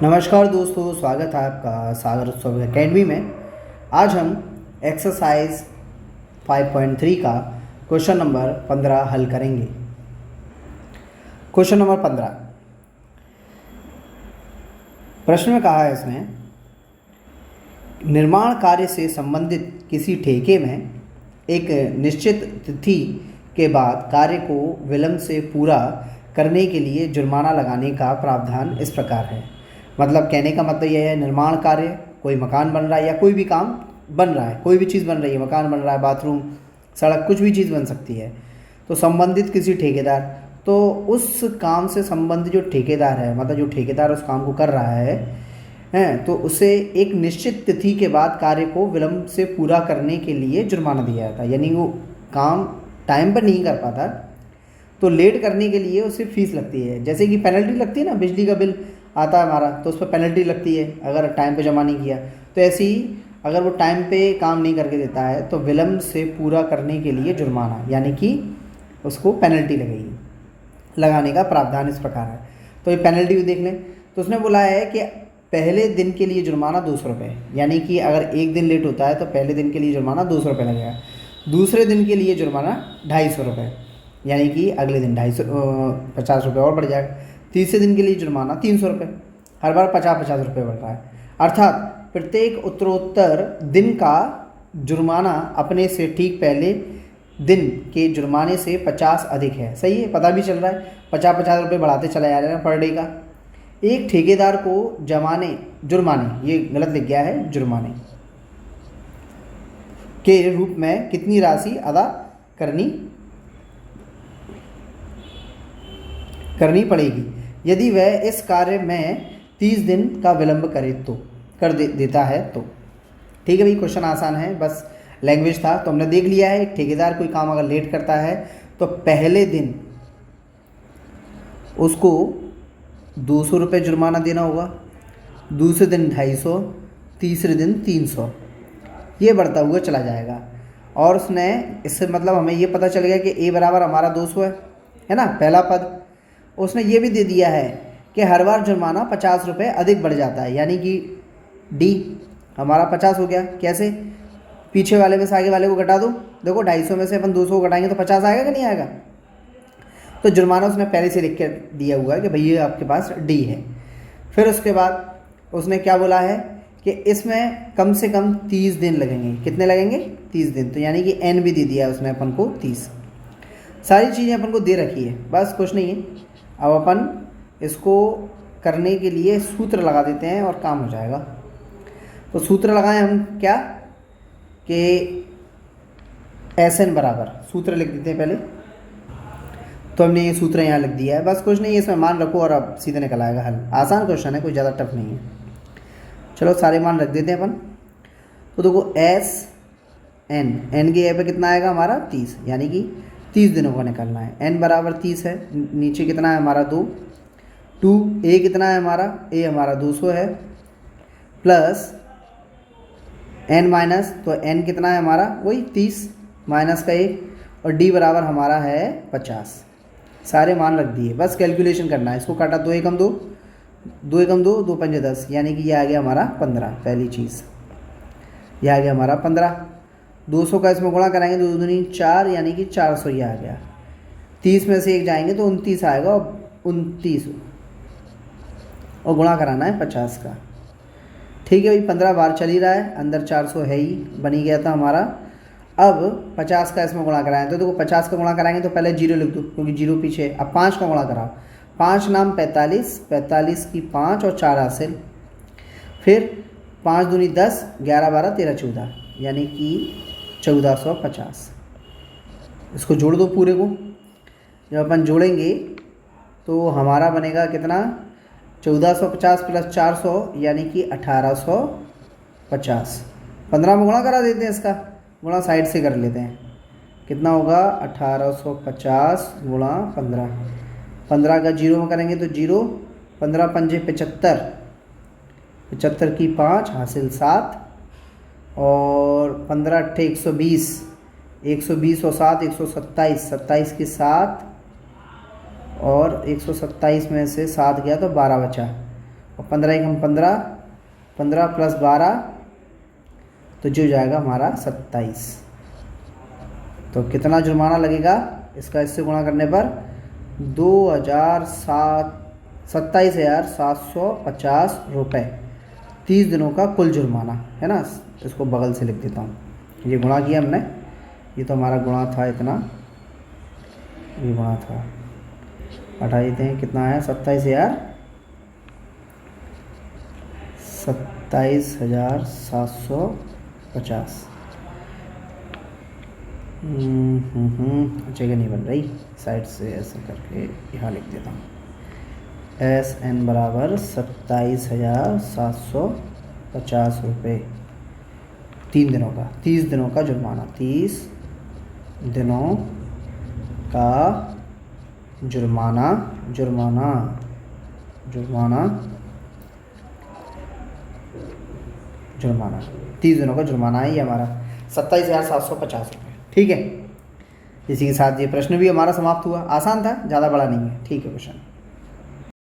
नमस्कार दोस्तों, स्वागत है आपका सागर उत्सव अकेडमी में। आज हम एक्सरसाइज 5.3 का क्वेश्चन नंबर 15 हल करेंगे। क्वेश्चन नंबर 15 प्रश्न में कहा है इसमें, निर्माण कार्य से संबंधित किसी ठेके में एक निश्चित तिथि के बाद कार्य को विलंब से पूरा करने के लिए जुर्माना लगाने का प्रावधान इस प्रकार है। मतलब कहने का मतलब यह है, निर्माण कार्य, कोई मकान बन रहा है या कोई भी काम बन रहा है, कोई भी चीज़ बन रही है, मकान बन रहा है, बाथरूम, सड़क, कुछ भी चीज़ बन सकती है। तो संबंधित किसी ठेकेदार, तो उस काम से संबंधित जो ठेकेदार है, मतलब जो ठेकेदार उस काम को कर रहा है तो उसे एक निश्चित तिथि के बाद कार्य को विलंब से पूरा करने के लिए जुर्माना दिया जाता है। यानी वो काम टाइम पर नहीं कर पाता तो लेट करने के लिए उसे फीस लगती है। जैसे कि पेनल्टी लगती है ना, बिजली का बिल आता है हमारा तो उस पर पेनल्टी लगती है अगर टाइम पे जमा नहीं किया। तो ऐसे ही अगर वो टाइम पे काम नहीं करके देता है तो विलंब से पूरा करने के लिए जुर्माना, यानी कि उसको पेनल्टी लगेगी। लगाने का प्रावधान इस प्रकार है। तो ये पेनल्टी भी देख लें। तो उसने बोला है कि पहले दिन के लिए जुर्माना 200 रुपये, यानी कि अगर एक दिन लेट होता है तो पहले दिन के लिए जुर्माना 200 रुपये लगेगा। दूसरे दिन के लिए जुर्माना 250 रुपये, यानी कि अगले दिन 50 रुपये और बढ़ जाएगा। तीसरे दिन के लिए जुर्माना 300 रुपये, हर बार 50-50 रुपये बढ़ रहा है। अर्थात प्रत्येक उत्तरोत्तर दिन का जुर्माना अपने से ठीक पहले दिन के जुर्माने से 50 अधिक है। सही है, पता भी चल रहा है, 50-50 रुपये बढ़ाते चला जा रहा है पर डे का। एक ठेकेदार को जुर्माने, ये गलत लिख गया है, जुर्माने के रूप में कितनी राशि अदा करनी पड़ेगी यदि वह इस कार्य में 30 दिन का विलंब करे तो देता है तो। ठीक है भाई, क्वेश्चन आसान है, बस लैंग्वेज था तो हमने देख लिया है। एक ठेकेदार कोई काम अगर लेट करता है तो पहले दिन उसको 200 रुपये जुर्माना देना होगा, दूसरे दिन 250, तीसरे दिन 300, ये बढ़ता हुआ चला जाएगा। और उसने इससे मतलब हमें ये पता चल गया कि ए बराबर हमारा 200 है ना, पहला पद। उसने ये भी दे दिया है कि हर बार जुर्माना 50 रुपये अधिक बढ़ जाता है, यानी कि डी हमारा 50 हो गया। कैसे? पीछे वाले में से आगे वाले को घटा दो। देखो 250 में से अपन 200 को घटाएंगे तो 50 आएगा कि नहीं आएगा। तो जुर्माना उसने पहले से लिख कर दिया हुआ है कि भैया आपके पास डी है। फिर उसके बाद उसने क्या बोला है कि इसमें कम से कम 30 दिन लगेंगे। कितने लगेंगे? 30 दिन। तो यानी कि एन भी दे दिया है उसने अपन को 30। सारी चीज़ें अपन को दे रखी है, बस कुछ नहीं है। अब अपन इसको करने के लिए सूत्र लगा देते हैं और काम हो जाएगा। तो सूत्र लगाएं हम क्या, कि SN बराबर, सूत्र लिख देते हैं पहले। तो हमने ये सूत्र यहाँ लिख दिया है, बस कुछ नहीं है, इसमें मान रखो और अब सीधे निकल आएगा हल। आसान क्वेश्चन है, कोई ज़्यादा टफ नहीं है। चलो सारे मान रख देते हैं अपन। तो देखो SN, N के ए पे कितना आएगा हमारा 30, यानी कि 30 दिनों का निकलना है। N बराबर 30 है, नीचे कितना है हमारा 2 A कितना है हमारा, A हमारा 200 है, प्लस N माइनस, तो N कितना है हमारा वही 30 माइनस का 1, और D बराबर हमारा है 50। सारे मान रख दिए, बस कैलकुलेशन करना है। इसको काटा 2 एकम 2, 2 एकम 2, 2 पंजे 10, यानी कि ये आ गया हमारा 15। पहली चीज़ ये आ गया हमारा 15। 200 का इसमें गुणा कराएंगे, 2 दूनी 4, यानी कि 400 ये आ गया। 30 में से 1 जाएंगे तो 29 आएगा, और 29 और गुणा कराना है 50 का। ठीक है भाई, 15 बार चल ही रहा है, अंदर 400 है ही, बनी गया था हमारा। अब 50 का इसमें गुणा कराएं तो देखो 50 का गुणा कराएंगे तो पहले 0 लिख दो क्योंकि 0 पीछे। अब 5 का गुणा कराओ, 5 नाम 45, 45 की 5 और 4 हासिल, फिर 5 दूनी 10, 11 12 13 14, यानी कि 1450। इसको जोड़ दो पूरे को। जब अपन जोड़ेंगे तो हमारा बनेगा कितना, 1450 प्लस 400, यानी कि 1850। 15 में गुणा करा देते हैं, इसका गुणा साइड से कर लेते हैं। कितना होगा 1850 गुणा 15। 15 का 0 में करेंगे तो 0, 15 पंजे 75, 75 की 5 हासिल 7, और 15 अट्ठे 120, 120 और 7 127, 27 की 7, और 127 में से 7 गया तो 12 बचा, और 15 एकम 15, 15 प्लस 12 तो जो जाएगा हमारा 27। तो कितना जुर्माना लगेगा इसका इससे गुणा करने पर 27,750 रुपये 30 दिनों का कुल जुर्माना है ना। इसको बगल से लिख देता हूँ, ये गुणा किया हमने, ये तो हमारा गुणा था इतना, ये गुणा था, हटा देते हैं, कितना आया 27,750। जगह नहीं बन रही, साइड से ऐसे करके यहाँ लिख देता हूँ। SN बराबर 27,750 रुपये 3 दिनों का, 30 दिनों का जुर्माना, 30 दिनों का जुर्माना, जुर्माना जुर्माना जुर्माना 30 दिनों का जुर्माना है ये हमारा 27,750 रुपये। ठीक है, इसी के साथ ये प्रश्न भी हमारा समाप्त हुआ। आसान था, ज़्यादा बड़ा नहीं है। ठीक है क्वेश्चन।